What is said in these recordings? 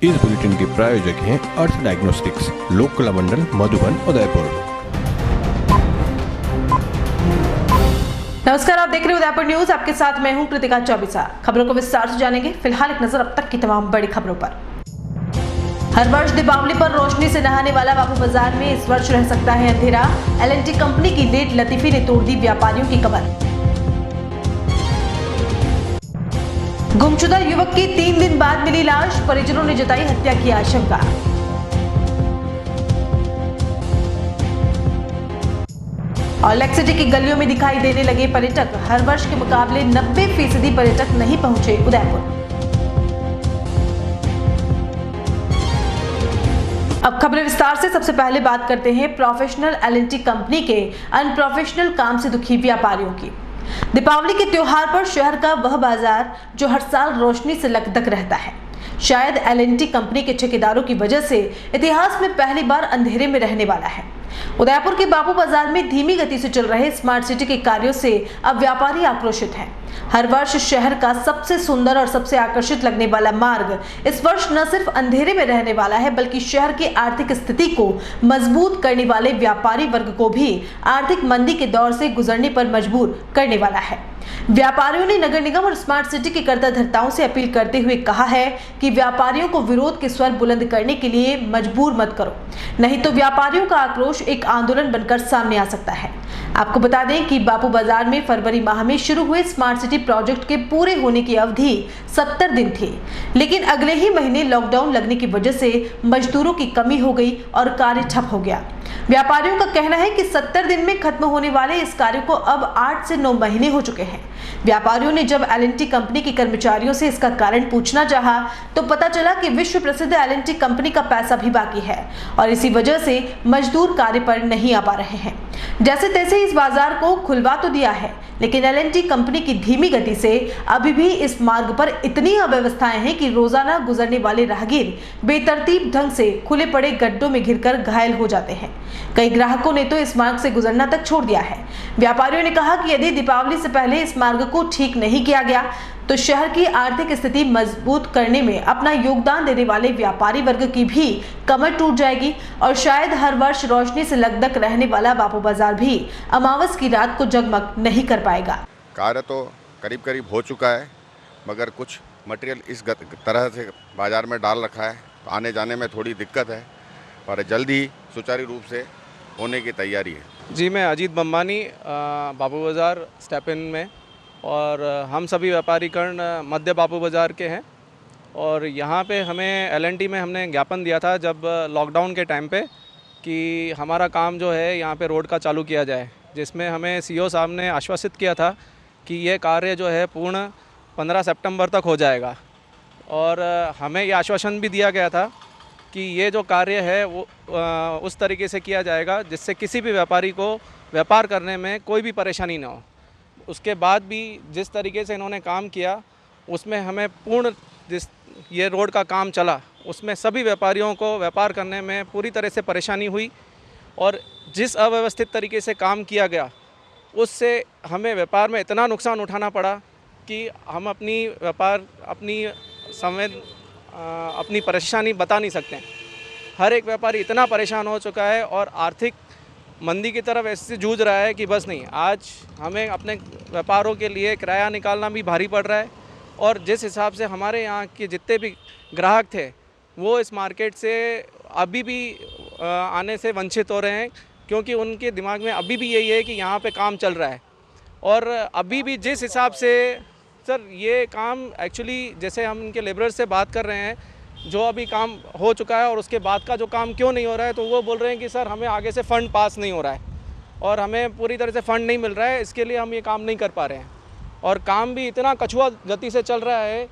इस बुलेटिन के प्रायोजक हैं अर्थ डायग्नोस्टिक्स, लोककला मंडल, मधुबन, उदयपुर। नमस्कार, आप देख रहे हैं उदयपुर न्यूज। आपके साथ मैं हूं कृतिका चौबीसा। खबरों को विस्तार से जानेंगे। फिलहाल एक नजर अब तक की तमाम बड़ी खबरों पर। हर वर्ष दीपावली पर रोशनी से नहाने वाला बापू बाजार में इस वर्ष रह सकता है अंधेरा। L&T कंपनी की लेट लतीफी ने तोड़ दी व्यापारियों की कमर। गुमशुदा युवक की 3 दिन बाद मिली लाश, परिजनों ने जताई हत्या की आशंका। और लेक सिटी की गलियों में दिखाई देने लगे पर्यटक। हर वर्ष के मुकाबले 90% पर्यटक नहीं पहुंचे उदयपुर। अब खबरें विस्तार से। सबसे पहले बात करते हैं प्रोफेशनल L&T कंपनी के अनप्रोफेशनल काम से दुखी व्यापारियों की। दीपावली के त्योहार पर शहर का वह बाजार जो हर साल रोशनी से लकदक रहता है, शायद L&T कंपनी के ठेकेदारों की वजह से इतिहास में पहली बार अंधेरे में रहने वाला है। उदयपुर के बापू बाजार में धीमी गति से चल रहे स्मार्ट सिटी के कार्यों से अब व्यापारी आक्रोशित हैं। हर वर्ष शहर का सबसे सुंदर और सबसे आकर्षित लगने वाला मार्ग इस वर्ष न सिर्फ अंधेरे में रहने वाला है, बल्कि शहर की आर्थिक स्थिति को मजबूत करने वाले व्यापारी वर्ग को भी आर्थिक मंदी के दौर से गुजरने पर मजबूर करने वाला है। व्यापारियों ने नगर निगम और स्मार्ट सिटी के कर्ताधर्ताओं से अपील करते हुए कहा है कि व्यापारियों को विरोध के स्वर बुलंद करने के लिए मजबूर मत करो, नहीं तो व्यापारियों का आक्रोश एक आंदोलन बनकर सामने आ सकता है। आपको बता दें कि बापू बाजार में फरवरी माह में शुरू हुए स्मार्ट सिटी प्रोजेक्ट के पूरे होने की अवधि 70 दिन थी, लेकिन अगले ही महीने लॉकडाउन लगने की वजह से मजदूरों की कमी हो गई और कार्य ठप हो गया। व्यापारियों का कहना है कि 70 दिन में खत्म होने वाले इस कार्य को अब 8 से 9 महीने हो चुके हैं। व्यापारियों ने जब L&T कंपनी के कर्मचारियों से इसका कारण पूछना चाहा तो पता चला कि विश्व प्रसिद्ध L&T कंपनी का पैसा भी बाकी है और इसी वजह से मजदूर कार्य पर नहीं आ पा रहे हैं। जैसे तैसे इस बाजार को खुलवा तो दिया है, लेकिन L&T कंपनी की धीमी गति से अभी भी इस मार्ग पर इतनी अव्यवस्थाएं हैं कि रोजाना गुजरने वाले राहगीर बेतरतीब ढंग से खुले पड़े गड्ढों में घिरकर घायल हो जाते हैं। कई ग्राहकों ने तो इस मार्ग से गुजरना तक छोड़ दिया है। व्यापारियों ने कहा कि यदि दीपावली से पहले इस मार्ग को ठीक नहीं किया गया तो शहर की आर्थिक स्थिति मजबूत करने में अपना योगदान देने वाले व्यापारी वर्ग की भी कमर टूट जाएगी और शायद हर वर्ष रोशनी से लकदक रहने वाला बापू बाजार भी अमावस की रात को जगमग नहीं कर पाएगा। कार्य तो करीब करीब हो चुका है, मगर कुछ मटेरियल इस तरह से बाजार में डाल रखा है तो आने जाने में थोड़ी दिक्कत है, और जल्द ही सुचारू रूप से होने की तैयारी है। जी, मैं अजीत बम्बानी, बापू बाज़ार स्टेप इन में, और हम सभी व्यापारीकरण मध्य बापू बाज़ार के हैं। और यहाँ पे हमें L&T में हमने ज्ञापन दिया था जब लॉकडाउन के टाइम पे कि हमारा काम जो है यहाँ पे रोड का चालू किया जाए, जिसमें हमें CO साहब ने आश्वासित किया था कि ये कार्य जो है पूर्ण 15 सितंबर तक हो जाएगा। और हमें ये आश्वासन भी दिया गया था कि ये जो कार्य है वो उस तरीके से किया जाएगा जिससे किसी भी व्यापारी को व्यापार करने में कोई भी परेशानी ना हो। उसके बाद भी जिस तरीके से इन्होंने काम किया उसमें हमें पूर्ण जिस ये रोड का काम चला उसमें सभी व्यापारियों को व्यापार करने में पूरी तरह से परेशानी हुई, और जिस अव्यवस्थित तरीके से काम किया गया उससे हमें व्यापार में इतना नुकसान उठाना पड़ा कि हम अपनी परेशानी बता नहीं सकते। हर एक व्यापारी इतना परेशान हो चुका है और आर्थिक मंदी की तरफ ऐसे जूझ रहा है कि बस नहीं, आज हमें अपने व्यापारों के लिए किराया निकालना भी भारी पड़ रहा है। और जिस हिसाब से हमारे यहाँ के जितने भी ग्राहक थे वो इस मार्केट से अभी भी आने से वंचित हो रहे हैं, क्योंकि उनके दिमाग में अभी भी यही है कि यहाँ पे काम चल रहा है। और अभी भी जिस हिसाब से सर ये काम एक्चुअली, जैसे हम इनके लेबरर से बात कर रहे हैं जो अभी काम हो चुका है और उसके बाद का जो काम क्यों नहीं हो रहा है, तो वो बोल रहे हैं कि सर हमें आगे से फ़ंड पास नहीं हो रहा है और हमें पूरी तरह से फ़ंड नहीं मिल रहा है, इसके लिए हम ये काम नहीं कर पा रहे हैं। और काम भी इतना कछुआ गति से चल रहा है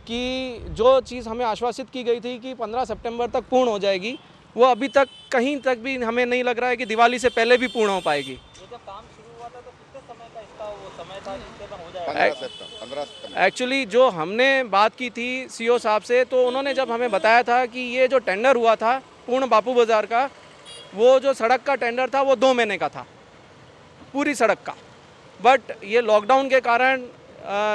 कि जो चीज़ हमें आश्वासित की गई थी कि 15 सितंबर तक पूर्ण हो जाएगी, वो अभी तक कहीं तक भी हमें नहीं लग रहा है कि दिवाली से पहले भी पूर्ण हो पाएगी। ये जब काम शुरू हुआ था तो कितने समय का इसका वो समय था जिससे हो जाएगा? 15 सितंबर। एक्चुअली जो हमने बात की थी CO साहब से, तो उन्होंने जब हमें बताया था कि ये जो टेंडर हुआ था पूर्ण बापू बाज़ार का, वो जो सड़क का टेंडर था वो 2 महीने का था, पूरी सड़क का। बट ये लॉकडाउन के कारण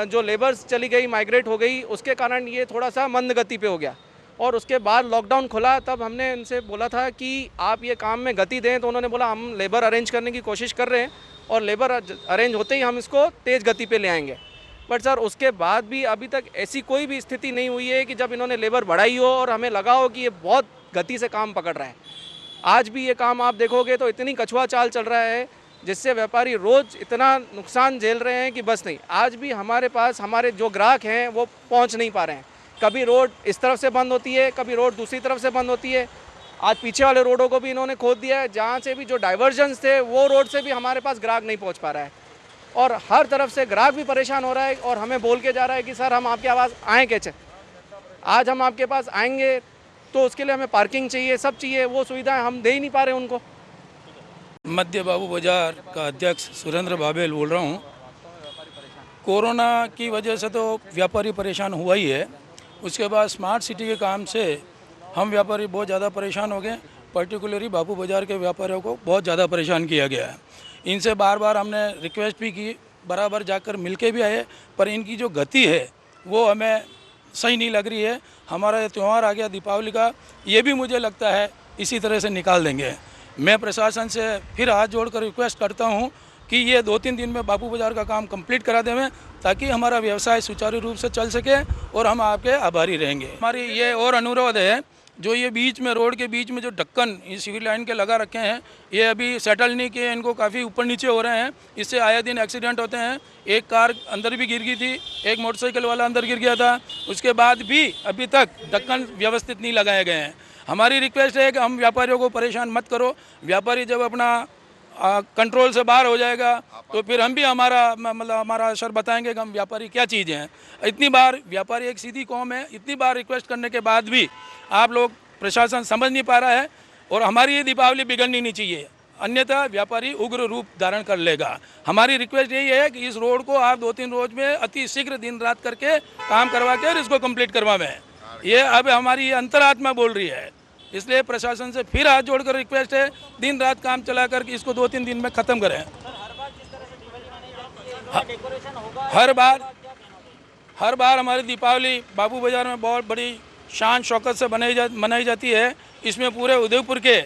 जो लेबर्स चली गई, माइग्रेट हो गई, उसके कारण ये थोड़ा सा मंद गति पे हो गया। और उसके बाद लॉकडाउन खुला तब हमने उनसे बोला था कि आप ये काम में गति दें, तो उन्होंने बोला हम लेबर अरेंज करने की कोशिश कर रहे हैं और लेबर अरेंज होते ही हम इसको तेज़ गति पे ले आएंगे। बट सर उसके बाद भी अभी तक ऐसी कोई भी स्थिति नहीं हुई है कि जब इन्होंने लेबर बढ़ाई हो और हमें लगा हो कि ये बहुत गति से काम पकड़ रहा है। आज भी ये काम आप देखोगे तो इतनी कछुआ चाल चल रहा है जिससे व्यापारी रोज़ इतना नुकसान झेल रहे हैं कि बस नहीं। आज भी हमारे पास हमारे जो ग्राहक हैं वो पहुंच नहीं पा रहे हैं। कभी रोड इस तरफ से बंद होती है, कभी रोड दूसरी तरफ से बंद होती है। आज पीछे वाले रोडों को भी इन्होंने खोद दिया है, जहाँ से भी जो डाइवर्जन्स थे वो रोड से भी हमारे पास ग्राहक नहीं पहुँच पा रहा है और हर तरफ से ग्राहक भी परेशान हो रहा है और हमें बोल के जा रहा है कि सर हम आपके आवाज़ आएँ कैसे, आज हम आपके पास आएंगे तो उसके लिए हमें पार्किंग चाहिए, सब चाहिए, वो सुविधाएं हम दे ही नहीं पा रहे उनको। मध्य बाबू बाजार का अध्यक्ष सुरेंद्र बाबेल बोल रहा हूँ। कोरोना की वजह से तो व्यापारी परेशान हुआ ही है, उसके बाद स्मार्ट सिटी के काम से हम व्यापारी बहुत ज़्यादा परेशान हो गए। पर्टिकुलरली बाबू बाजार के व्यापारियों को बहुत ज़्यादा परेशान किया गया है। इनसे बार बार हमने रिक्वेस्ट भी की, बराबर जाकर मिलके भी आए, पर इनकी जो गति है वो हमें सही नहीं लग रही है। हमारा ये त्यौहार आ गया दीपावली का, ये भी मुझे लगता है इसी तरह से निकाल देंगे। मैं प्रशासन से फिर हाथ जोड़कर रिक्वेस्ट करता हूं कि ये 2-3 दिन में बाबू बाजार का काम कंप्लीट करा दें ताकि हमारा व्यवसाय सुचारू रूप से चल सके और हम आपके आभारी रहेंगे। हमारी ये और अनुरोध है, जो ये बीच में रोड के बीच में जो ढक्कन सिविल लाइन के लगा रखे हैं, ये अभी सेटल नहीं किए, इनको काफ़ी ऊपर नीचे हो रहे हैं, इससे आए दिन एक्सीडेंट होते हैं। एक कार अंदर भी गिर गई थी, एक मोटरसाइकिल वाला अंदर गिर गया था, उसके बाद भी अभी तक ढक्कन व्यवस्थित नहीं लगाए गए हैं। हमारी रिक्वेस्ट है कि हम व्यापारियों को परेशान मत करो। व्यापारी जब अपना कंट्रोल से बाहर हो जाएगा तो फिर हम भी हमारा असर बताएंगे कि हम व्यापारी क्या चीज़ हैं। इतनी बार व्यापारी एक सीधी कौम है, इतनी बार रिक्वेस्ट करने के बाद भी आप लोग प्रशासन समझ नहीं पा रहा है और हमारी ये दीपावली बिगड़नी नहीं चाहिए, अन्यथा व्यापारी उग्र रूप धारण कर लेगा। हमारी रिक्वेस्ट यही है कि इस रोड को आप 2-3 रोज में अति शीघ्र दिन रात करके काम करवा के और इसको कंप्लीट करवाएं। ये अब हमारी ये अंतरात्मा बोल रही है, इसलिए प्रशासन से फिर हाथ जोड़कर रिक्वेस्ट है, दिन रात काम चलाकर इसको 2-3 दिन में ख़त्म करें। हर बार हमारी दीपावली बाबू बाजार में बहुत बड़ी शान शौकत से मनाई जाती है। इसमें पूरे उदयपुर के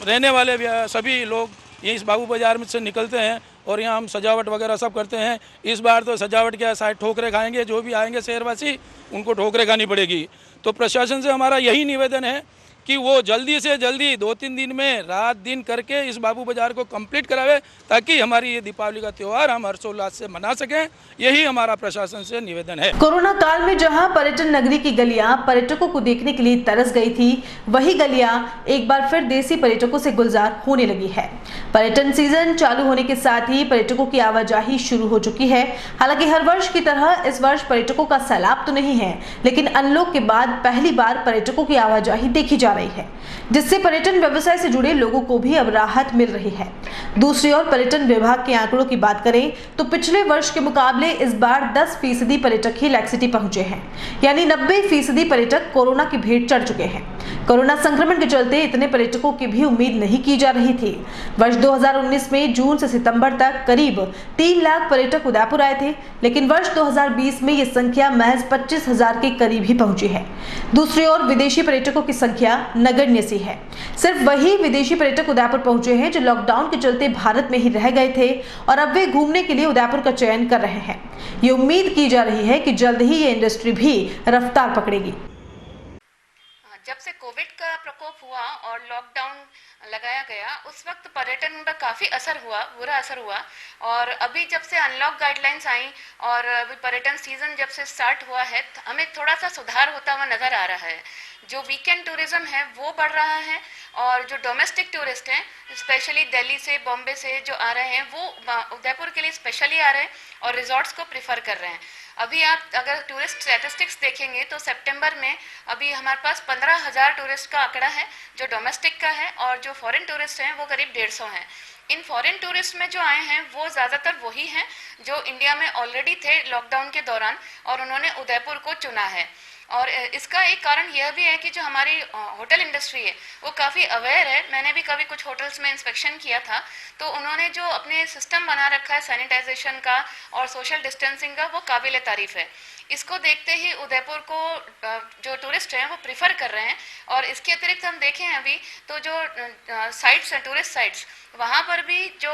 रहने वाले सभी लोग ये इस बाबू बाजार में से निकलते हैं और यहाँ हम सजावट वगैरह सब करते हैं। इस बार तो सजावट क्या शायद ठोकरे खाएंगे, जो भी आएंगे शहरवासी उनको ठोकरे खानी पड़ेगी। तो प्रशासन से हमारा यही निवेदन है कि वो जल्दी से जल्दी 2-3 दिन में रात दिन करके इस बाबू बाजार को कंप्लीट करावे ताकि हमारी ये दीपावली का त्यौहार हम हर्षोल्लास से मना सकें। यही हमारा प्रशासन से निवेदन है। कोरोना काल में जहां पर्यटन नगरी की गलियां पर्यटकों को देखने के लिए तरस गई थी, वही गलियां एक बार फिर देसी पर्यटकों से गुलजार होने लगी है। पर्यटन सीजन चालू होने के साथ ही पर्यटकों की आवाजाही शुरू हो चुकी है। हालांकि हर वर्ष की तरह इस वर्ष पर्यटकों का सैलाब तो नहीं है, लेकिन अनलॉक के बाद पहली बार पर्यटकों की आवाजाही देखी जा रही है, जिससे पर्यटन व्यवसाय से जुड़े लोगों को भी अब राहत मिल रही है। दूसरी ओर पर्यटन विभाग के आंकड़ों की बात करें तो पिछले वर्ष के मुकाबले इस बार 10% पर्यटक ही लैक सिटी पहुंचे हैं, यानी 90% पर्यटक कोरोना की भेंट चढ़ चुके हैं। कोरोना संक्रमण के चलते इतने पर्यटकों की भी उम्मीद नहीं की जा रही थी। वर्ष 2019 में जून से सितंबर तक करीब 3 लाख पर्यटक उदयपुर आए थे, लेकिन वर्ष 2020 में ये संख्या महज 25,000 के करीब ही पहुंची है। दूसरी ओर विदेशी पर्यटकों की संख्या नगण्य सी है। सिर्फ वही विदेशी पर्यटक उदयपुर पहुंचे हैं जो लॉकडाउन के चलते भारत में ही रह गए थे और अब वे घूमने के लिए उदयपुर का चयन कर रहे हैं। ये उम्मीद की जा रही है कि जल्द ही ये इंडस्ट्री भी रफ्तार पकड़ेगी। जब से कोविड का प्रकोप हुआ और लॉकडाउन लगाया गया, उस वक्त पर्यटन पर काफ़ी असर हुआ, बुरा असर हुआ। और अभी जब से अनलॉक गाइडलाइंस आई और अभी पर्यटन सीजन जब से स्टार्ट हुआ है, हमें थोड़ा सा सुधार होता हुआ नज़र आ रहा है। जो वीकेंड टूरिज्म है वो बढ़ रहा है और जो डोमेस्टिक टूरिस्ट हैं, स्पेशली दिल्ली से, बॉम्बे से जो आ रहे हैं, वो उदयपुर के लिए स्पेशली आ रहे हैं और रिजॉर्ट्स को प्रिफर कर रहे हैं। अभी आप अगर टूरिस्ट स्टैटिस्टिक्स देखेंगे तो सितंबर में अभी हमारे पास 15,000 टूरिस्ट का आंकड़ा है जो डोमेस्टिक का है, और जो फॉरेन टूरिस्ट हैं वो करीब 150 हैं। इन फॉरेन टूरिस्ट में जो आए हैं वो ज़्यादातर वही हैं जो इंडिया में ऑलरेडी थे लॉकडाउन के दौरान और उन्होंने उदयपुर को चुना है। और इसका एक कारण यह भी है कि जो हमारी होटल इंडस्ट्री है वो काफ़ी अवेयर है। मैंने भी कभी कुछ होटल्स में इंस्पेक्शन किया था, तो उन्होंने जो अपने सिस्टम बना रखा है सैनिटाइजेशन का और सोशल डिस्टेंसिंग का, वो काबिल तारीफ़ है। इसको देखते ही उदयपुर को जो टूरिस्ट हैं वो प्रिफर कर रहे हैं। और इसके अतिरिक्त हम देखें अभी तो जो साइट्स हैं, टूरिस्ट साइट्स, वहाँ पर भी जो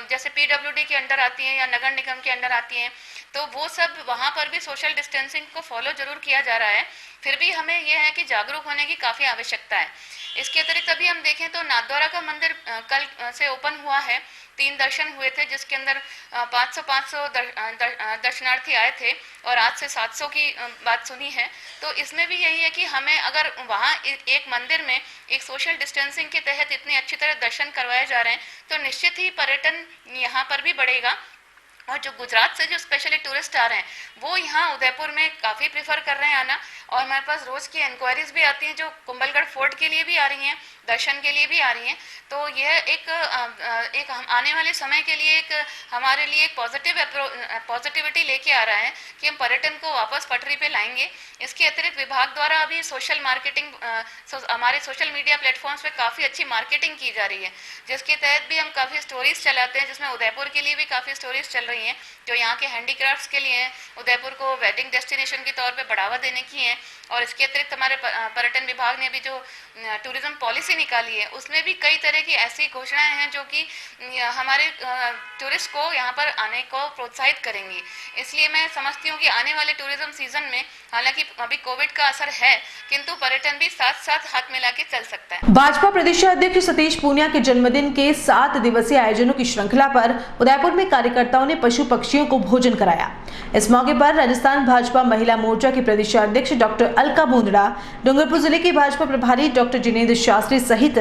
जैसे PWD के अंडर आती हैं या नगर निगम के अंडर आती हैं, तो वो सब वहाँ पर भी सोशल डिस्टेंसिंग को फॉलो जरूर किया जा रहा है। फिर भी हमें यह है कि जागरूक होने की काफ़ी आवश्यकता है। इसके अतिरिक्त अभी हम देखें तो नाथद्वारा का मंदिर कल से ओपन हुआ है। 3 दर्शन हुए थे, जिसके अंदर 500 दर्शनार्थी आए थे और आज से 700 की बात सुनी है। तो इसमें भी यही है कि हमें अगर वहाँ एक मंदिर में एक सोशल डिस्टेंसिंग के तहत इतनी अच्छी तरह दर्शन करवाए जा रहे हैं, तो निश्चित ही पर्यटन यहाँ पर भी बढ़ेगा। और जो गुजरात से जो स्पेशली टूरिस्ट आ रहे हैं वो यहाँ उदयपुर में काफ़ी प्रेफर कर रहे हैं आना। और हमारे पास रोज़ की इंक्वायरीज भी आती हैं जो कुंभलगढ़ फोर्ट के लिए भी आ रही हैं, दर्शन के लिए भी आ रही हैं। तो यह एक आने वाले समय के लिए एक हमारे लिए एक पॉजिटिविटी लेके आ रहा है कि हम पर्यटन को वापस पटरी पे लाएंगे। इसके अतिरिक्त विभाग द्वारा अभी सोशल मार्केटिंग, हमारे सोशल मीडिया प्लेटफॉर्म्स पे काफ़ी अच्छी मार्केटिंग की जा रही है, जिसके तहत भी हम काफ़ी स्टोरीज चलाते हैं, जिसमें उदयपुर के लिए भी काफ़ी स्टोरीज चल रही हैं जो यहाँ के हैंडीक्राफ्ट्स के लिए हैं, उदयपुर को वेडिंग डेस्टिनेशन के तौर पे बढ़ावा देने की हैं। और इसके अतिरिक्त हमारे पर्यटन विभाग ने भी जो टूरिज्म पॉलिसी निकाली है उसमें भी कई तरह की ऐसी घोषणाएं हैं जो कि हमारे टूरिस्ट को यहाँ पर आने को प्रोत्साहित करेंगी। इसलिए मैं समझती हूँ कि आने वाले टूरिज्म सीजन में हालांकि अभी कोविड का असर है, किंतु पर्यटन भी साथ साथ हाथ मिला के चल सकता है। भाजपा प्रदेश अध्यक्ष सतीश पूनिया के जन्मदिन के 7 दिवसीय आयोजनों की श्रृंखला पर उदयपुर में कार्यकर्ताओं ने पशु पक्षियों को भोजन कराया। इस मौके पर राजस्थान भाजपा महिला मोर्चा की प्रदेश अध्यक्ष डॉक्टर अलका बोंदड़ा, डूंगरपुर जिले के भाजपा प्रभारी डॉक्टर जिनेंद्र शास्त्री सहित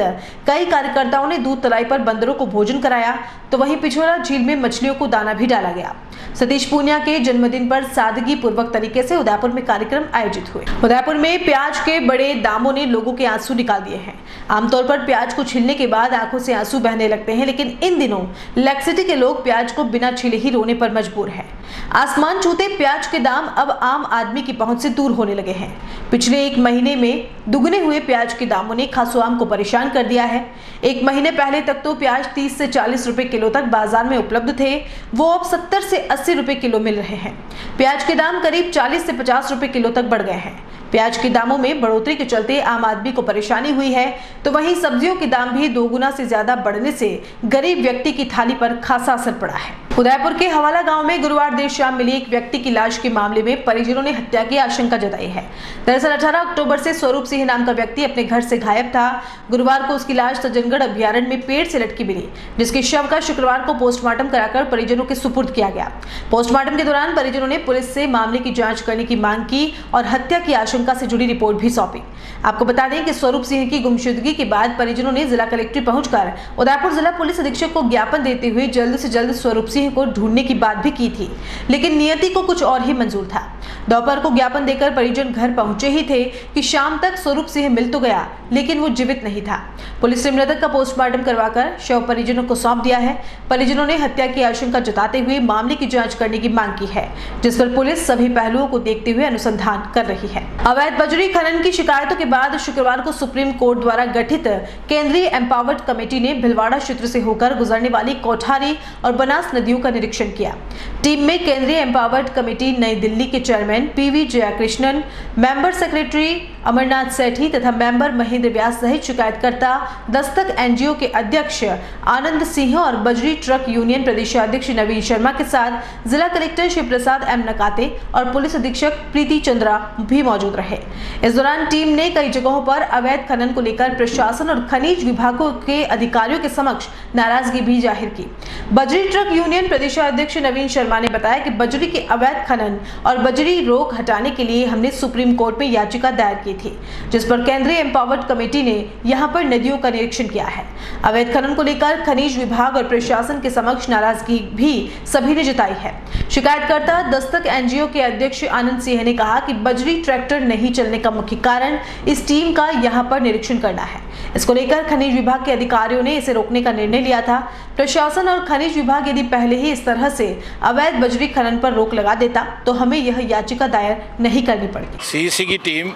कई कार्यकर्ताओं ने दूध तलाई पर बंदरों को भोजन कराया, तो वहीं पिछोला झील में मछलियों को दाना भी डाला गया। सतीश पूनिया के जन्मदिन पर सादगी पूर्वक तरीके से उदयपुर में कार्यक्रम आयोजित हुए। उदयपुर में प्याज के बड़े दामों ने लोगों के आंसू निकाल दिए हैं। आमतौर पर प्याज को छीलने के बाद आंखों से आंसू बहने लगते हैं, लेकिन इन दिनों लेक्सिटी के लोग प्याज को बिना छीले ही रोने पर मजबूर हैं। आसमान छूते प्याज के दाम अब आम आदमी की पहुंच से दूर होने लगे हैं। पिछले 1 महीने में दुगने हुए प्याज के दामों ने खासोआम को परेशान कर दिया है। 1 महीने पहले तक तो प्याज 30 से 40 रुपए किलो तक बाजार में उपलब्ध थे, वो अब 70 से 80 रुपए किलो मिल रहे हैं। प्याज के दाम करीब 40 से 50 रुपए किलो तक बढ़ गए हैं। प्याज के दामों में बढ़ोतरी के चलते आम आदमी को परेशानी हुई है, तो वहीं सब्जियों के दाम भी 2 गुना से ज्यादा बढ़ने से गरीब व्यक्ति की थाली पर खासा असर पड़ा है। उदयपुर के हवाला गांव में गुरुवार देर शाम मिली एक व्यक्ति की लाश के मामले में परिजनों ने हत्या की आशंका जताई है। दरअसल 18 अक्टूबर से स्वरूप सिंह नाम का व्यक्ति अपने घर से गायब था। गुरुवार को उसकी लाश सज्जनगढ़ अभ्यारण्य में पेड़ से लटकी मिली, जिसके शव का शुक्रवार को पोस्टमार्टम कराकर परिजनों के सुपुर्द किया गया। पोस्टमार्टम के दौरान परिजनों ने पुलिस से मामले की जांच करने की मांग की और हत्या की आशंका से जुड़ी रिपोर्ट भी सौंपी। आपको बता दें कि स्वरूप सिंह की गुमशुदगी के बाद परिजनों ने जिला कलेक्ट्रेट पहुंचकर उदयपुर जिला पुलिस अधीक्षक को ज्ञापन देते हुए जल्द से जल्द स्वरूप सिंह को ढूंढने की बात भी की थी, लेकिन नियति को कुछ और ही मंजूर था। दोपहर को ज्ञापन देकर परिजन घर पहुंचे ही थे कि शाम तक स्वरूप सिंह मिल तो गया, लेकिन वो जीवित नहीं था। पुलिस ने मृतक का पोस्टमार्टम करवाकर शव परिजनों को सौंप दिया है। परिजनों ने हत्या की आशंका जताते हुए मामले की जांच करने की मांग की है, जिस पर पुलिस सभी पहलुओं को देखते हुए अनुसंधान कर रही है। अवैध बजरी खनन की शिकायतों के बाद शुक्रवार को सुप्रीम कोर्ट द्वारा गठित केंद्रीय एम्पावर्ड कमेटी ने भिलवाड़ा क्षेत्र से होकर गुजरने वाली कोठारी और बनास नदियों का निरीक्षण किया। टीम में केंद्रीय एम्पावर्ड कमेटी नई दिल्ली के chairman PV Jayakrishnan, member secretary Amarnath Sethi तथा मेंबर महेंद्र व्यास सहित शिकायतकर्ता दस्तक NGO के अध्यक्ष आनंद सिंह और बजरी ट्रक यूनियन प्रदेशाध्यक्ष नवीन शर्मा के साथ जिला कलेक्टर शिव प्रसाद M नकाते और पुलिस अधीक्षक प्रीति चंद्रा भी मौजूद रहे। इस दौरान टीम ने कई जगहों पर अवैध खनन को लेकर प्रशासन और खनिज विभागों के अधिकारियों के समक्ष नाराजगी भी जाहिर की। बजरी ट्रक यूनियन प्रदेशाध्यक्ष नवीन शर्मा ने बताया कि बजरी के अवैध खनन और बजरी रोक हटाने के लिए हमने सुप्रीम कोर्ट में याचिका दायर की थी, जिस पर केंद्रीय एम्पावर्ड कमेटी ने यहां पर नदियों का निरीक्षण किया है। अवैध खनन को लेकर खनिज विभाग और प्रशासन के समक्ष नाराजगी भी सभी ने जताई है। शिकायतकर्ता दस्तक एनजीओ के अध्यक्ष आनंद सिंह ने कहा कि बजरी ट्रैक्टर नहीं चलने का मुख्य कारण इस टीम का यहां पर निरीक्षण करना है। इसको लेकर खनिज विभाग के अधिकारियों ने इसे रोकने का निर्णय लिया था। प्रशासन और खनिज विभाग यदि पहले ही इस तरह से अवैध बजरी खनन पर रोक लगा देता तो हमें यह याचिका दायर नहीं करनी पड़ती। सीईसी की टीम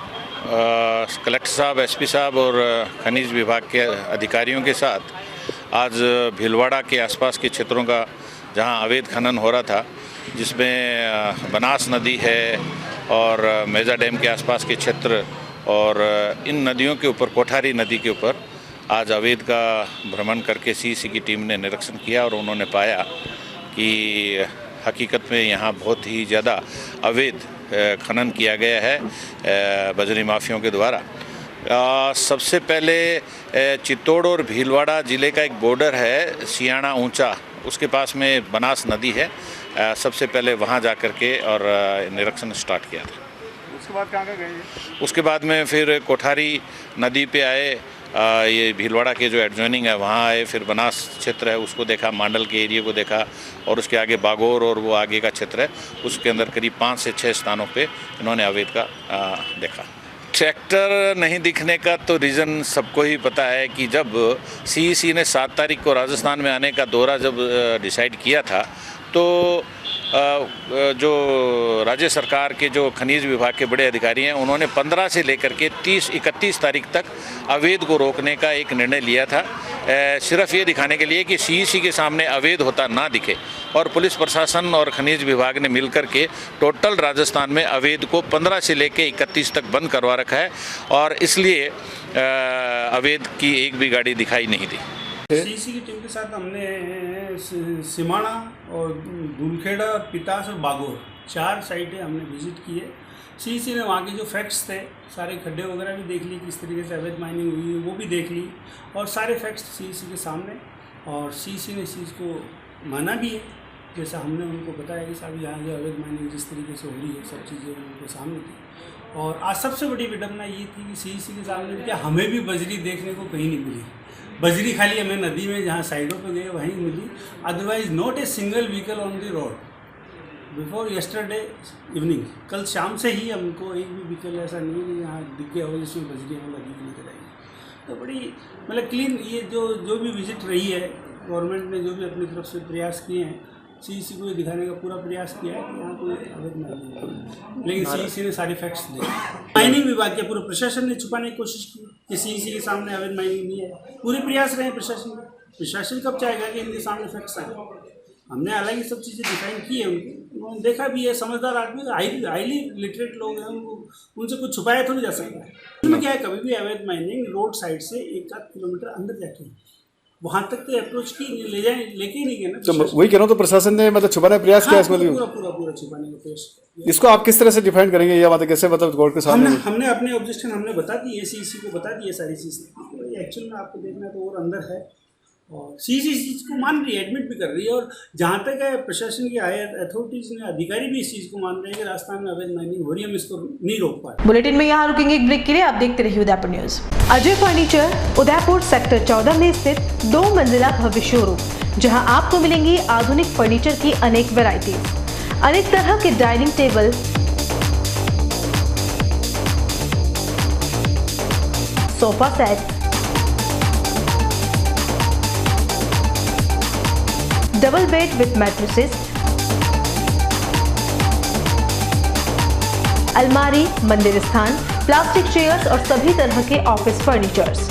कलेक्टर साहब, एसपी साहब और खनिज विभाग के अधिकारियों के साथ आज भीलवाड़ा के आसपास के क्षेत्रों का जहां अवैध खनन हो रहा था, जिसमें बनास नदी है और मेजा डैम के आसपास के क्षेत्र और इन नदियों के ऊपर कोठारी नदी के ऊपर आज अवैध का भ्रमण करके सीईसी की टीम ने निरीक्षण किया और उन्होंने पाया कि हकीकत में यहाँ बहुत ही ज़्यादा अवैध खनन किया गया है बजरी माफियों के द्वारा। सबसे पहले चित्तौड़ और भीलवाड़ा ज़िले का एक बॉर्डर है सियाणा ऊंचा, उसके पास में बनास नदी है। सबसे पहले वहाँ जा कर के और निरीक्षण स्टार्ट किया था। उसके बाद कहाँ गए? उसके बाद में फिर कोठारी नदी पे आए, ये भीलवाड़ा के जो एडजॉइनिंग है वहाँ आए, फिर बनास क्षेत्र है उसको देखा, मांडल के एरिया को देखा और उसके आगे बागोर और वो आगे का क्षेत्र है उसके अंदर करीब 5 से 6 स्थानों पे इन्होंने अवैध का देखा। ट्रैक्टर नहीं दिखने का तो रीज़न सबको ही पता है कि जब सीईसी ने 7 तारीख को राजस्थान में आने का दौरा जब डिसाइड किया था तो जो राज्य सरकार के जो खनिज विभाग के बड़े अधिकारी हैं उन्होंने 15 से लेकर के 31 तारीख तक अवैध को रोकने का एक निर्णय लिया था, सिर्फ ये दिखाने के लिए कि सीईसी के सामने अवैध होता ना दिखे। और पुलिस प्रशासन और खनिज विभाग ने मिलकर के टोटल राजस्थान में अवैध को 15 से लेकर 31 तक बंद करवा रखा है और इसलिए अवैध की एक भी गाड़ी दिखाई नहीं दी। सीईसी की टीम के साथ हमने सिमाणा और धूलखेड़ा और पितास और बागोर 4 साइटें हमने विजिट की है। सीईसी ने वहाँ के जो फैक्ट्स थे सारे खड्डे वगैरह भी देख ली, किस तरीके से अवैध माइनिंग हुई है वो भी देख ली और सारे फैक्ट्स सीईसी के सामने, और सीईसी ने इस चीज़ को माना भी है। जैसा हमने उनको बताया कि साहब यहाँ जो अवैध माइनिंग जिस तरीके से हो रही है सब चीज़ें उनके सामने थी। और आज सबसे बड़ी विडम्बना ये थी कि सीईसी के सामने क्या हमें भी बजरी देखने को कहीं नहीं मिली। बजरी खाली हमें नदी में जहाँ साइडों पे गए वहीं मिली, otherwise not a single vehicle on the road before yesterday evening. कल शाम से ही हमको एक भी व्हीकल ऐसा नहीं कि यहाँ दिख गया हो जिसमें बजरी हमें लगी लेकर आई। तो बड़ी मतलब क्लीन ये जो भी विजिट रही है, गवर्नमेंट ने जो भी अपनी तरफ से प्रयास किए हैं, सीईसी को ये दिखाने का पूरा प्रयास किया है कि यहाँ कोई अवैध माइनिंग नहीं, लेकिन सीईसी ने सारे फैक्ट्स दिए। माइनिंग विभाग के पूरे प्रशासन ने छुपाने की कोशिश की कि सीईसी के सामने अवैध माइनिंग नहीं है। पूरे प्रयास रहे प्रशासन के। प्रशासन कब चाहेगा कि इनके सामने फैक्ट्स आए? हमने हालांकि सब चीज़ें डिफाइन की है, उन्होंने देखा भी है, समझदार आदमी, हाईली लिटरेट लोग हैं, उनसे कुछ छुपाया थोड़ी जा सकता है। उसमें क्या है, कभी भी अवैध माइनिंग रोड साइड से 1-8 किलोमीटर अंदर जाके वहाँ तक तो अप्रोच की लेके ही नहीं गए ना। तो वही कह रहा हूँ, तो प्रशासन ने मतलब छुपाने का प्रयास किया इसको, पूरा छुपाने का प्रयास। इसको आप किस तरह से डिफाइन करेंगे या मतलब कैसे मतलब कोर्ट के सामने? हमने अपने ऑब्जेक्शन हमने बता दी है, सीईसी को बता दी है सारी चीज़। एक्चुअल में आपको देखना तो और अंदर है और सीईसी इस चीज़ को मान रही है, एडमिट भी कर रही है। और जहाँ तक है प्रशासन की हायर अथॉरिटीज़ ने, अधिकारी भी इस चीज़ को मान रहे हैं कि राजस्थान में अवैध माइनिंग हो रही है, हम इसको नहीं रोक पाए। बुलेटिन में यहाँ रुकेंगे एक ब्रेक के लिए, आप देखते रहिए Udaipur news. Ajay furniture Udaipur sector 14 में स्थित 2 मंजिला भव्य शोरूम, जहाँ आपको मिलेंगी आधुनिक फर्नीचर की अनेक वैरायटी, अनेक तरह के dining table, sofa set, double bed with mattresses, अलमारी, मंदिर स्थान, प्लास्टिक चेयर्स और सभी तरह के ऑफिस फर्नीचर्स।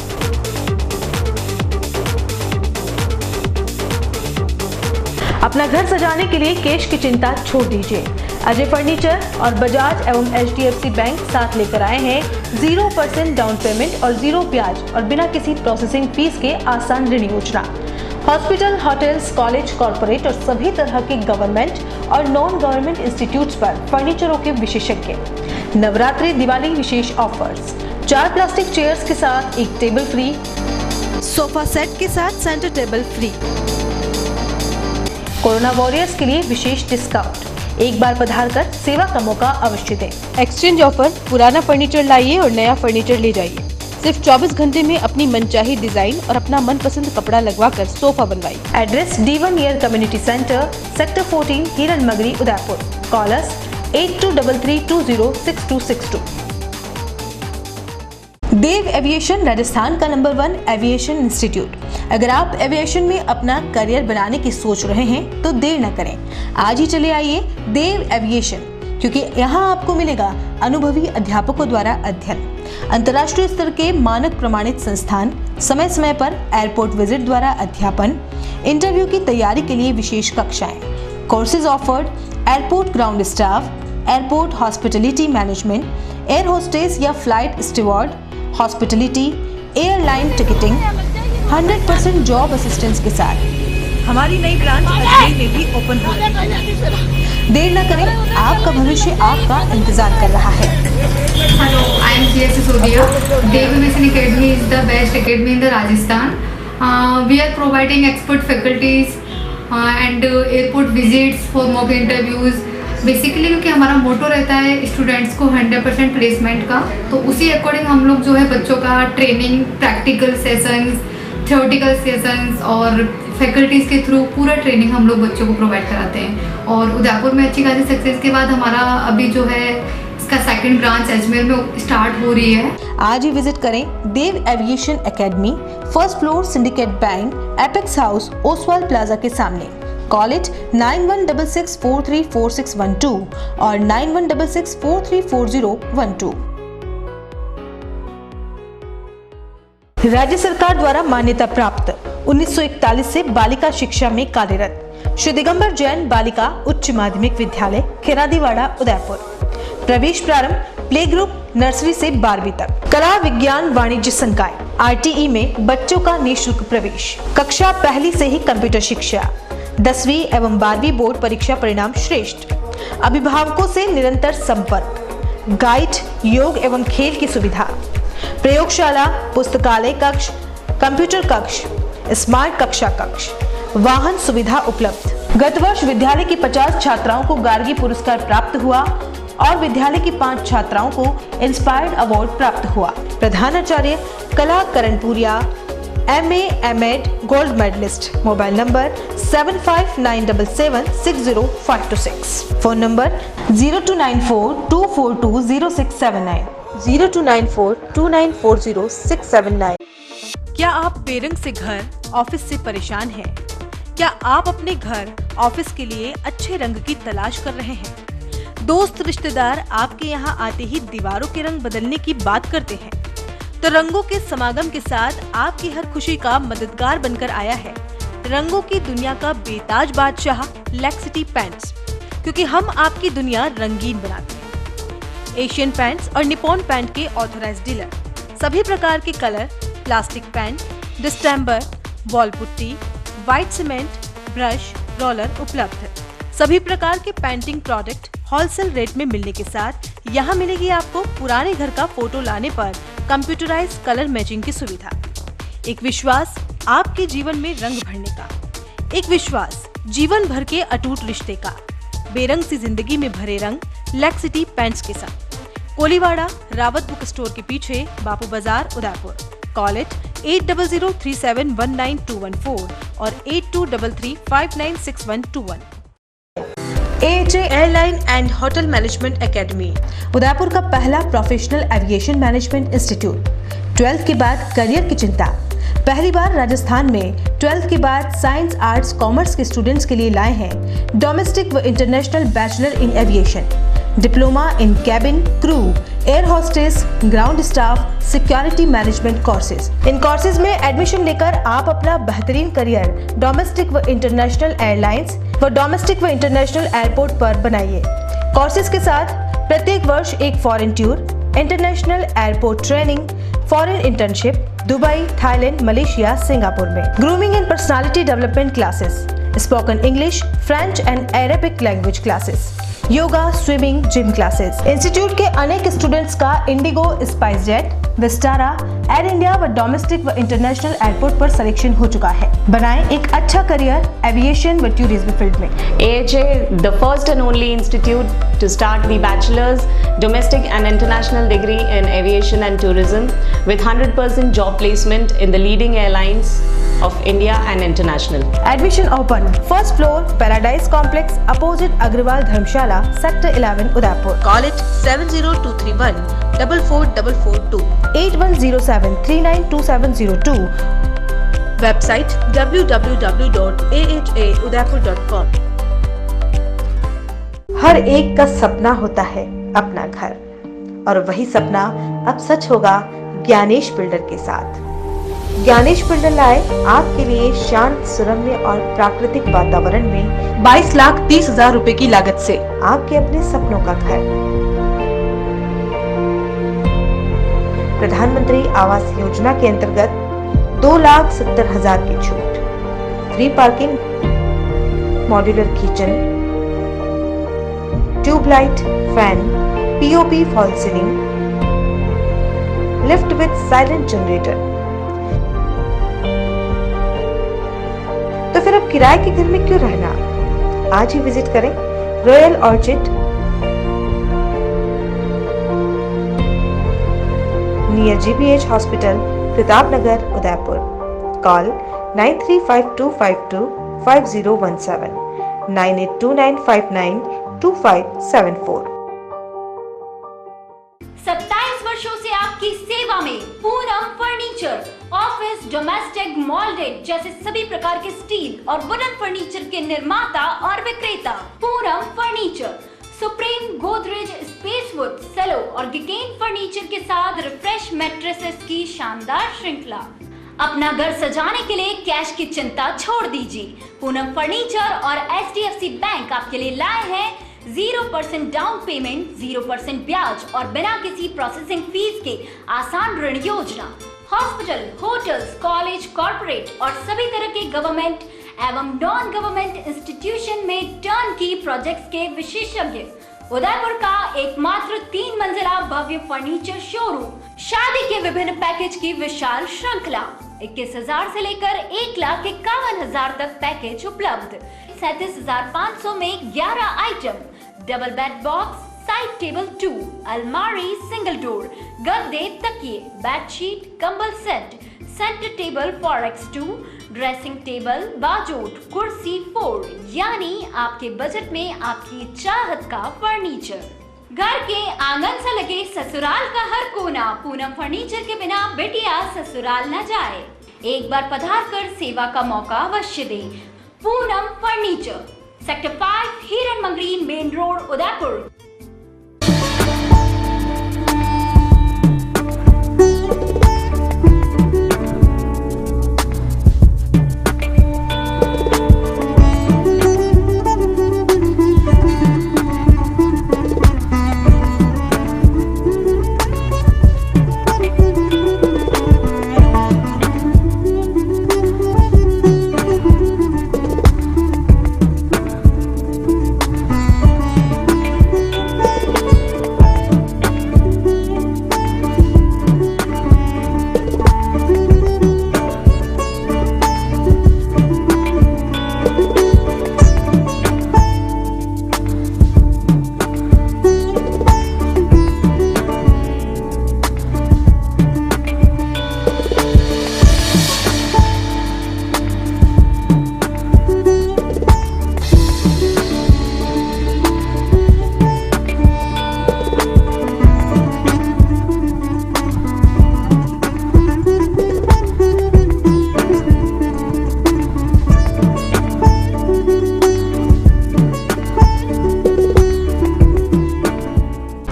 अपना घर सजाने के लिए कैश की चिंता छोड़ दीजिए। अजय फर्नीचर और बजाज एवं HDFC बैंक साथ लेकर आए हैं 0% डाउन पेमेंट और 0 ब्याज और बिना किसी प्रोसेसिंग फीस के आसान ऋण योजना। हॉस्पिटल, होटल्स, कॉलेज, कॉर्पोरेट और सभी तरह के गवर्नमेंट और नॉन गवर्नमेंट इंस्टीट्यूट्स पर फर्नीचरों के विशेषज्ञ। नवरात्रि दिवाली विशेष ऑफर्स, 4 प्लास्टिक चेयर्स के साथ 1 टेबल फ्री, सोफा सेट के साथ centre table free. Corona warriors के लिए विशेष डिस्काउंट, एक बार पधार कर सेवा का मौका अवश्य दें। एक्सचेंज ऑफर, पुराना फर्नीचर लाइए और नया फर्नीचर ले जाइए। सिर्फ 24 घंटे में अपनी मनचाही डिजाइन और अपना मनपसंद कपड़ा लगवाकर सोफा बनवाइए। Address D1 year community centre, sector 14, हिरन मगरी, उदयपुर। कॉलर्स 8233206262। देव एविएशन राजस्थान का नंबर 1 एविएशन इंस्टीट्यूट। अगर आप एविएशन में अपना करियर बनाने की सोच रहे हैं तो देर न करें, आज ही चले आइए देव एविएशन, क्योंकि यहाँ आपको मिलेगा अनुभवी अध्यापकों द्वारा अध्ययन, अंतर्राष्ट्रीय स्तर के मानक प्रमाणित संस्थान, समय समय पर एयरपोर्ट विजिट द्वारा अध्यापन, इंटरव्यू की तैयारी के लिए विशेष कक्षाएं, courses offered, airport ground staff, airport hospitality management, air hostess या flight steward, hospitality, airline ticketing, 100% job assistance के साथ हमारी नई ब्रांच अजमेर में भी ओपन हो रही है। देर न करें, आपका भविष्य आपका इंतजार कर रहा है। Hello, I am CS Sodia. Dev Aviation Academy is the best academy in the Rajasthan. We are providing expert faculties and airport visits for mock interviews. Basically क्योंकि हमारा मोटो रहता है स्टूडेंट्स को 100% प्लेसमेंट का, तो उसी अकॉर्डिंग हम लोग जो है बच्चों का training, practical sessions, theoretical sessions और फैकल्टीज़ के थ्रू पूरा ट्रेनिंग हम लोग बच्चों को प्रोवाइड कराते हैं। और उदयपुर में अच्छी खासी सक्सेस के बाद हमारा अभी जो है इसका सेकंड ब्रांच अजमेर में स्टार्ट हो रही है। आज ही विजिट करें Dev Aviation Academy, first floor, Syndicate Bank, Apex House, Oswal Plaza के सामने। कॉल इट 9166434612 और 9166434012। राज्य सरकार द्वारा मान्यता प्राप्त 1941 से बालिका शिक्षा में कार्यरत श्री दिगंबर जैन बालिका उच्च माध्यमिक विद्यालय, खेरादीवाड़ा, उदयपुर। प्रवेश प्रारंभ प्ले ग्रुप नर्सरी से 12वीं तक। कला विज्ञान वाणिज्य संकाय RTE में बच्चों का निःशुल्क प्रवेश। कक्षा पहली से ही कंप्यूटर शिक्षा। 10वीं एवं 12वीं बोर्ड परीक्षा परिणाम श्रेष्ठ। अभिभावकों से निरंतर संपर्क। गाइड, योग एवं खेल की सुविधा। प्रयोगशाला, पुस्तकालय कक्ष, कंप्यूटर कक्ष, स्मार्ट कक्षा कक्ष, वाहन सुविधा उपलब्ध। गत वर्ष विद्यालय की 50 छात्राओं को गार्गी पुरस्कार प्राप्त हुआ और विद्यालय की 5 छात्राओं को इंस्पायर्ड अवार्ड प्राप्त हुआ। प्रधानाचार्य Kala Karanpuriya, MA MEd gold medallist. Mobile number 7597760526। Phone number 0294242069, 0294294069। क्या आप बेरंग से घर, ऑफिस से परेशान हैं? क्या आप अपने घर, ऑफिस के लिए अच्छे रंग की तलाश कर रहे हैं? दोस्त रिश्तेदार आपके यहाँ आते ही दीवारों के रंग बदलने की बात करते हैं, तो रंगों के समागम के साथ आपकी हर खुशी का मददगार बनकर आया है रंगों की दुनिया का बेताज बादशाह लैक्सिटी पेंट्स, क्योंकि हम आपकी दुनिया रंगीन बनाते हैं। एशियन पेंट्स और निपॉन पेंट के ऑथराइज्ड डीलर। सभी प्रकार के colour, plastic paint, distemper, wall putty, white cement, brush, roller उपलब्ध। सभी प्रकार के पेंटिंग प्रोडक्ट होलसेल रेट में मिलने के साथ यहाँ मिलेगी आपको पुराने घर का फोटो लाने पर कंप्यूटराइज्ड कलर मैचिंग की सुविधा। एक विश्वास आपके जीवन में रंग भरने का, एक विश्वास जीवन भर के अटूट रिश्ते का। बेरंग सी जिंदगी में भरे रंग लैक्सिटी पेंट्स के साथ। कोलीवाड़ा रावत बुक स्टोर के पीछे, बापू बाजार, उदयपुर। कॉल इट 8003719214 और 8233596121। AHA airline and hotel management academy, Udaipur का पहला professional aviation management institute. 12th के बाद करियर की चिंता? पहली बार राजस्थान में 12th के बाद साइंस, आर्ट्स, कॉमर्स के स्टूडेंट्स के लिए लाए हैं डोमेस्टिक व international bachelor in aviation, diploma in cabin crew, air hostess, ground staff, security management courses. इन कोर्सेज में एडमिशन लेकर आप अपना बेहतरीन करियर डोमेस्टिक व इंटरनेशनल एयरलाइंस व डोमेस्टिक व इंटरनेशनल एयरपोर्ट पर बनाइए। कोर्सेज के साथ प्रत्येक वर्ष एक foreign tour, international airport training, foreign internship, Dubai, Thailand, Malaysia, Singapore में। Grooming and personality development classes, spoken English, French and Arabic language classes, yoga, swimming, gym classes. Institute के अनेक स्टूडेंट्स का इंडिगो, स्पाइस जेट, विस्टारा, एयर इंडिया व डोमेस्टिक व इंटरनेशनल एयरपोर्ट पर selection हो चुका है। बनाएं एक अच्छा करियर एविएशन व टूरिज्म फील्ड में। AHA, the first and only institute to start the bachelor's, domestic and international degree in aviation and tourism with 100% job placement in the leading airlines of India and international. Admission open. First floor, Paradise Complex, opposite Agrawal Dharmshala, Sector 11, Udaipur. Call it 70231 44442 8107 392702. Website www.ahaudaipur.com. हर एक का सपना होता है अपना घर, और वही सपना अब सच होगा ज्ञानेश बिल्डर के साथ। ज्ञानेश बिल्डर लाए आपके लिए शांत, सुरम्य और प्राकृतिक वातावरण में 22,30,000 रुपए की लागत से आपके अपने सपनों का घर। प्रधानमंत्री आवास योजना के अंतर्गत 2,70,000 की छूट, free parking, modular kitchen, tubelight, fan, POP fall ceiling, lift with silent generator. तो फिर अब किराए के घर में क्यों रहना? आज ही विजिट करें royal orchid, near GPH hospital, Pratapnagar, Udaipur. Call 9352525017 9829592574। 27 वर्षों से आपकी सेवा में पूनम फर्नीचर, ऑफिस, डोमेस्टिक, मॉल्डेड जैसे सभी प्रकार के स्टील और वुडन फर्नीचर के निर्माता और विक्रेता। पूनम फर्नीचर, सुप्रीम, गोदरेज, स्पेसवुड, सेलो और गिकेन फर्नीचर के साथ रिफ्रेश मैट्रेसेस की शानदार श्रृंखला। अपना घर सजाने के लिए कैश की चिंता छोड़ दीजिए। पूनम फर्नीचर और HDFC बैंक आपके लिए लाए हैं 0% डाउन पेमेंट, 0% ब्याज और बिना किसी प्रोसेसिंग फीस के आसान ऋण योजना। हॉस्पिटल, होटल्स, कॉलेज, कॉर्पोरेट और सभी तरह के गवर्नमेंट एवं नॉन गवर्नमेंट इंस्टीट्यूशन में टर्न की प्रोजेक्ट्स के विशेषज्ञ। उदयपुर का एकमात्र 3 मंजिला भव्य फर्नीचर शोरूम। शादी के विभिन्न पैकेज की विशाल श्रृंखला। 21,000 से लेकर 1,51,000 तक पैकेज उपलब्ध। 37,500 में 11 item, double bed box, side table 2, अलमारी, सिंगल डोर, गद्दे, तकिए, बेडशीट, कंबल set, centre table 4x2, dressing table, बाजोट, कुर्सी 4, यानी आपके बजट में आपकी चाहत का फर्नीचर। घर के आंगन से लगे ससुराल का हर कोना। पूनम फर्नीचर के बिना बेटिया ससुराल न जाए। एक बार पधार कर सेवा का मौका अवश्य दे। Poonam furniture, sector 5, Hiran Magri, main road, Udaipur.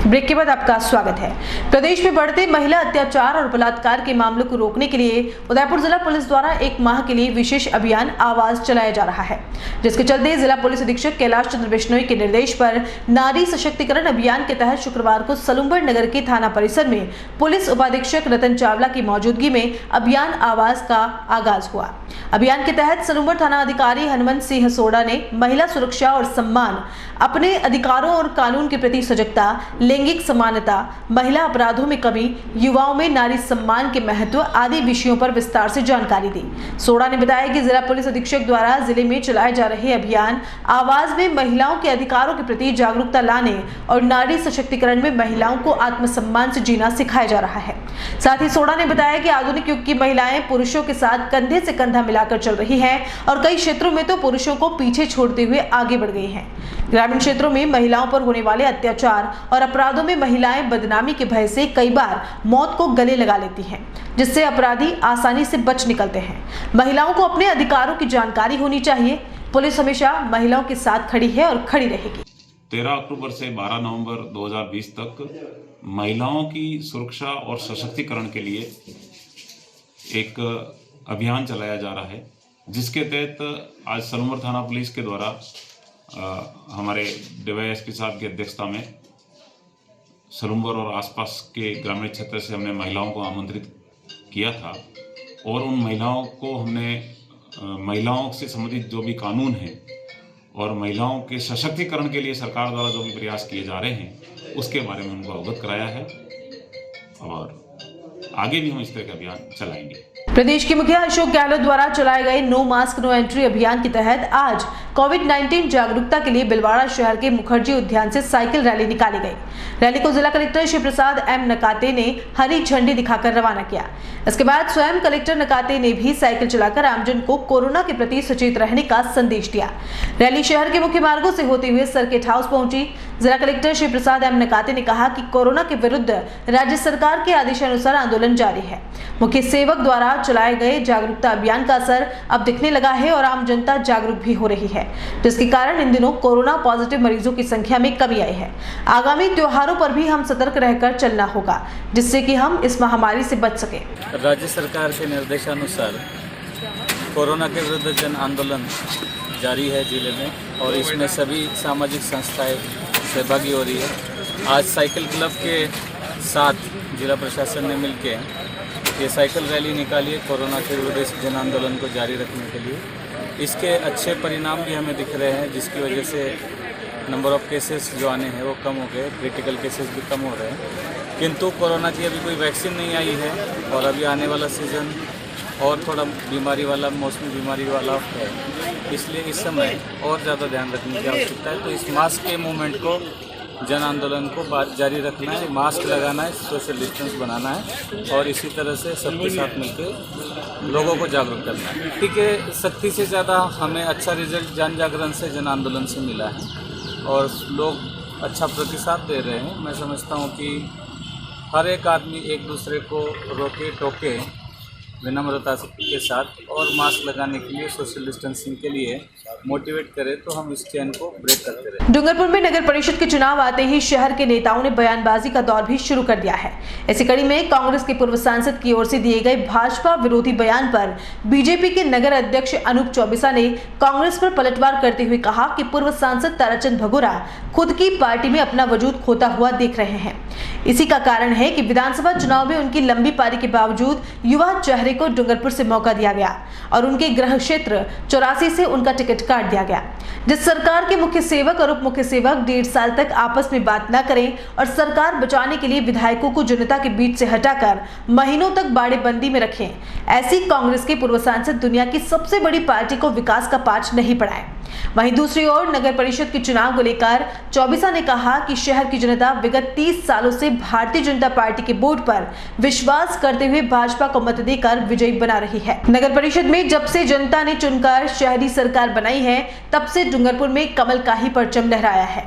Break के बाद आपका स्वागत है। प्रदेश में बढ़ते महिला अत्याचार और बलात्कार के मामलों को रोकने के लिए उदयपुर जिला पुलिस द्वारा 1 माह के लिए विशेष अभियान आवाज चलाया जा रहा है, जिसके चलते जिला पुलिस अधीक्षक कैलाश चंद्र बिश्नोई के निर्देश पर नारी सशक्तिकरण अभियान के तहत शुक्रवार को सलूम्बर नगर के थाना परिसर में पुलिस उपाधीक्षक रतन चावला की मौजूदगी में अभियान आवाज का आगाज हुआ। अभियान के तहत सलूंबर थाना अधिकारी हनुमंत सिंह सोडा ने महिला सुरक्षा और सम्मान, अपने अधिकारों और कानून के प्रति सजगता, लैंगिक समानता, महिला अपराधों में कमी, युवाओं में नारी सम्मान के महत्व आदि विषयों पर विस्तार से जानकारी दी। सोडा ने बताया कि जिला पुलिस अधीक्षक द्वारा जिले में चलाए जा रहे अभियान आवाज में महिलाओं के अधिकारों के प्रति जागरूकता लाने और नारी सशक्तिकरण में महिलाओं को आत्मसम्मान से जीना सिखाया जा रहा है। साथ ही सोडा ने बताया कि आधुनिक युग की महिलाएं पुरुषों के साथ कंधे से कंधा मिलाकर चल रही हैं और कई क्षेत्रों में तो पुरुषों को पीछे छोड़ते हुए आगे बढ़ गई हैं। ग्रामीण क्षेत्रों में महिलाओं पर होने वाले अत्याचार और अपराधों में महिलाएं बदनामी के भय से कई बार मौत को गले लगा लेती हैं, जिससे अपराधी आसानी से बच निकलते हैं। महिलाओं को अपने अधिकारों की जानकारी होनी चाहिए। पुलिस हमेशा महिलाओं के साथ खड़ी है और खड़ी रहेगी। 13 अक्टूबर से 12 नवंबर 2020 तक महिलाओं की सुरक्षा और सशक्तिकरण के लिए एक अभियान चलाया जा रहा है, जिसके तहत आज सलूंबर थाना पुलिस के द्वारा हमारे डीवाईएसपी साहब की अध्यक्षता में सलूंबर और आसपास के ग्रामीण क्षेत्र से हमने महिलाओं को आमंत्रित किया था और उन महिलाओं को हमने महिलाओं से संबंधित जो भी कानून हैं और महिलाओं के सशक्तिकरण के लिए सरकार द्वारा जो भी प्रयास किए जा रहे हैं उसके बारे में उनको अवगत कराया है और आगे भी हम इस तरह का अभियान चलाएंगे। प्रदेश के मुखिया अशोक गहलोत द्वारा चलाए गए नो मास्क नो एंट्री अभियान के तहत आज कोविड-19 जागरूकता के लिए बिलवाड़ा शहर के मुखर्जी उद्यान से साइकिल रैली निकाली गई। रैली को जिला कलेक्टर शिव प्रसाद एम नकाते ने हरी झंडी दिखाकर रवाना किया। इसके बाद स्वयं कलेक्टर नकाते ने भी साइकिल चलाकर आमजन को कोरोना के प्रति सचेत रहने का संदेश दिया। रैली शहर के मुख्य मार्गों से होते हुए सर्किट हाउस पहुंची। जिला कलेक्टर शिव प्रसाद एम नकाते ने कहा कि कोरोना के विरुद्ध राज्य सरकार के आदेशानुसार आंदोलन जारी है। मुख्य सेवक द्वारा चलाए गए जागरूकता अभियान का असर अब दिखने लगा है और आम जनता जागरूक भी हो रही है, जिसके कारण इन दिनों कोरोना पॉजिटिव मरीजों की संख्या में कमी आई है। आगामी त्योहारों पर भी हम सतर्क रहकर चलना होगा, जिससे कि हम इस महामारी से बच सके। राज्य सरकार के निर्देशानुसार कोरोना के विरुद्ध जन आंदोलन जारी है जिले में और इसमें सभी सामाजिक संस्थाएं सहभागी हो रही है। आज साइकिल क्लब के साथ जिला प्रशासन ने मिलकर ये साइकिल रैली निकाली है कोरोना के विरुद्ध इस जन आंदोलन को जारी रखने के लिए। इसके अच्छे परिणाम भी हमें दिख रहे हैं, जिसकी वजह से नंबर ऑफ केसेस जो आने हैं वो कम हो गए, क्रिटिकल केसेस भी कम हो रहे हैं। किंतु कोरोना की अभी कोई वैक्सीन नहीं आई है और अभी आने वाला सीज़न और थोड़ा बीमारी वाला, मौसमी बीमारी वाला है, इसलिए इस समय और ज़्यादा ध्यान रखने की आवश्यकता है। तो इस मास्क के मूवमेंट को, जन आंदोलन को जारी रखना है, मास्क लगाना है, सोशल डिस्टेंस बनाना है और इसी तरह से सबके साथ मिलकर लोगों को जागरूक करना है। ठीक है, सख्ती से ज़्यादा हमें अच्छा रिजल्ट जन जागरण से, जन आंदोलन से मिला है और लोग अच्छा प्रतिसाद दे रहे हैं। मैं समझता हूँ कि हर एक आदमी एक दूसरे को रोके टोके विनम्रता के साथ और मास्क लगाने के लिए, सोशल डिस्टेंसिंग के लिए मोटिवेट करे तो हम इस चेन को ब्रेक करते रहे। डूंगरपुर में नगर परिषद के चुनाव आते ही शहर के नेताओं ने बयानबाजी का दौर भी शुरू कर दिया है। इसी कड़ी में कांग्रेस के पूर्व सांसद की ओर से दिए गए भाजपा विरोधी बयान पर बीजेपी के नगर अध्यक्ष अनूप चौबीसा ने कांग्रेस पर पलटवार करते हुए कहा कि पूर्व सांसद ताराचंद भगोरा खुद की पार्टी में अपना वजूद खोता हुआ देख रहे हैं। इसी का कारण है कि विधानसभा चुनाव में उनकी लंबी पारी के बावजूद युवा चेहरे को डूंगरपुर से मौका दिया गया और उनके गृह क्षेत्र 84 से उनका टिकट काट दिया गया। जिस सरकार के मुख्य सेवक और उप मुख्य सेवक 1.5 साल तक आपस में बात न करें और सरकार बचाने के लिए विधायकों को जनता के बीच से हटाकर महीनों तक बाड़ेबंदी में रखें, ऐसी कांग्रेस के पूर्व सांसद दुनिया की सबसे बड़ी पार्टी को विकास का पाठ नहीं पढ़ाए। वहीं दूसरी ओर नगर परिषद के चुनाव को लेकर चौबीसा ने कहा कि शहर की जनता विगत 30 सालों से भारतीय जनता पार्टी के बोर्ड पर विश्वास करते हुए भाजपा को मत देकर विजयी बना रही है। नगर परिषद में जब से जनता ने चुनकर शहरी सरकार बनाई है, तब से डूंगरपुर में कमल का ही परचम लहराया है।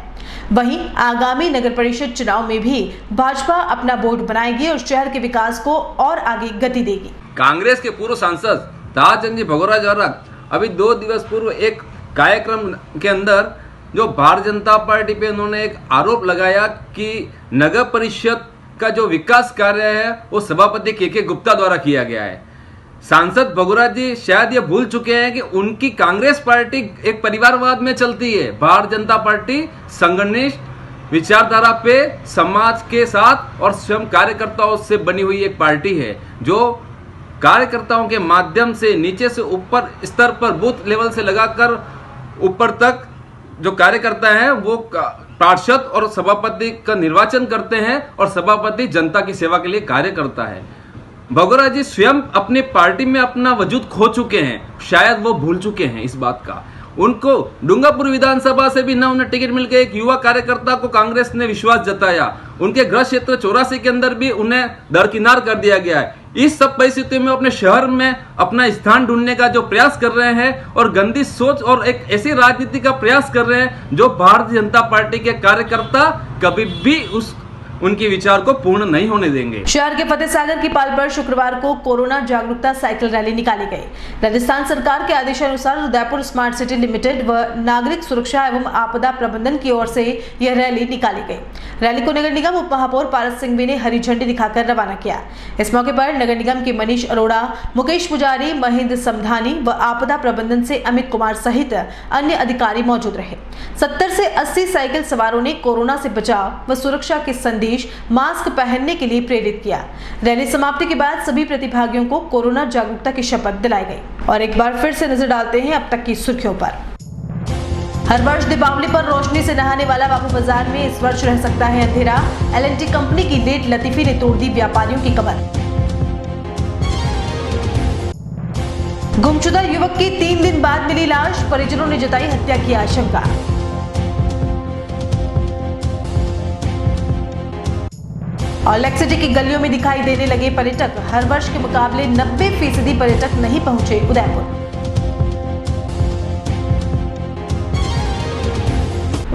वहीं आगामी नगर परिषद चुनाव में भी भाजपा अपना बोर्ड बनाएगी और शहर के विकास को और आगे गति देगी। कांग्रेस के पूर्व सांसद ताराचंद जी भगोरा द्वारा अभी 2 दिवस पूर्व एक कार्यक्रम के अंदर जो भारतीय जनता पार्टी पे उन्होंने एक आरोप लगाया कि नगर परिषद का जो विकास कार्य है वो सभापति के गुप्ता द्वारा किया गया है। सांसद भगोरा जी शायद ये भूल चुके हैं कि उनकी कांग्रेस पार्टी एक परिवारवाद में चलती है। भारतीय जनता पार्टी संगठनिक विचारधारा पे समाज के साथ और स्वयं कार्यकर्ताओं से बनी हुई एक पार्टी है जो कार्यकर्ताओं के माध्यम से नीचे से ऊपर स्तर पर बूथ लेवल से लगाकर ऊपर तक जो कार्यकर्ता हैं वो पार्षद और सभापति का निर्वाचन करते हैं और सभापति जनता की सेवा के लिए कार्य करता है। भगोरा जी स्वयं अपनी पार्टी में अपना वजूद खो चुके हैं, शायद वो भूल चुके हैं इस बात का। उनको डूंगरपुर विधानसभा से भी न उन्हें टिकट मिल गई। एक युवा कार्यकर्ता को कांग्रेस ने विश्वास जताया, उनके गृह क्षेत्र 84 के अंदर भी उन्हें दरकिनार कर दिया गया है। इस सब परिस्थितियों में अपने शहर में अपना स्थान ढूंढने का जो प्रयास कर रहे हैं और गंदी सोच और एक ऐसी राजनीति का प्रयास कर रहे हैं जो भारतीय जनता पार्टी के कार्यकर्ता कभी भी उनके विचार को पूर्ण नहीं होने देंगे। शहर के फतेह सागर की पाल पर शुक्रवार को कोरोना जागरूकता साइकिल रैली निकाली गई। राजस्थान सरकार के आदेशानुसार उदयपुर स्मार्ट सिटी लिमिटेड व नागरिक सुरक्षा एवं आपदा प्रबंधन की ओर से यह रैली निकाली गई। रैली को नगर निगम उप महापौर पारस सिंघवी ने हरी झंडी दिखाकर रवाना किया। इस मौके पर नगर निगम के मनीष अरोड़ा, मुकेश पुजारी, महेंद्र समधानी व आपदा प्रबंधन से अमित कुमार सहित अन्य अधिकारी मौजूद रहे। 70 से 80 साइकिल सवारों ने कोरोना से बचाव व सुरक्षा के संदेश मास्क पहनने के लिए प्रेरित किया। रैली समाप्ति के बाद सभी प्रतिभागियों को कोरोना जागरूकता की शपथ दिलाई गई। और एक बार फिर से नजर डालते हैं अब तक की सुर्खियों पर। हर वर्ष दीपावली पर रोशनी से नहाने वाला बाबू बाजार में इस वर्ष रह सकता है अंधेरा। L&T कंपनी की लेट लतीफी ने तोड़ दी व्यापारियों की कमर। गुमशुदा युवक की 3 दिन बाद मिली लाश, परिजनों ने जताई हत्या की आशंका। और लेक सिटी की गलियों में दिखाई देने लगे पर्यटक। हर वर्ष के मुकाबले 90% पर्यटक नहीं पहुंचे उदयपुर।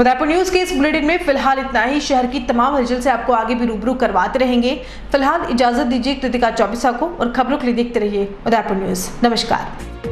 उदयपुर न्यूज के इस बुलेटिन में फिलहाल इतना ही। शहर की तमाम हलचल से आपको आगे भी रूबरू करवाते रहेंगे। फिलहाल इजाजत दीजिए कृतिका चौबीसा को और खबरों के लिए देखते रहिए उदयपुर न्यूज। नमस्कार।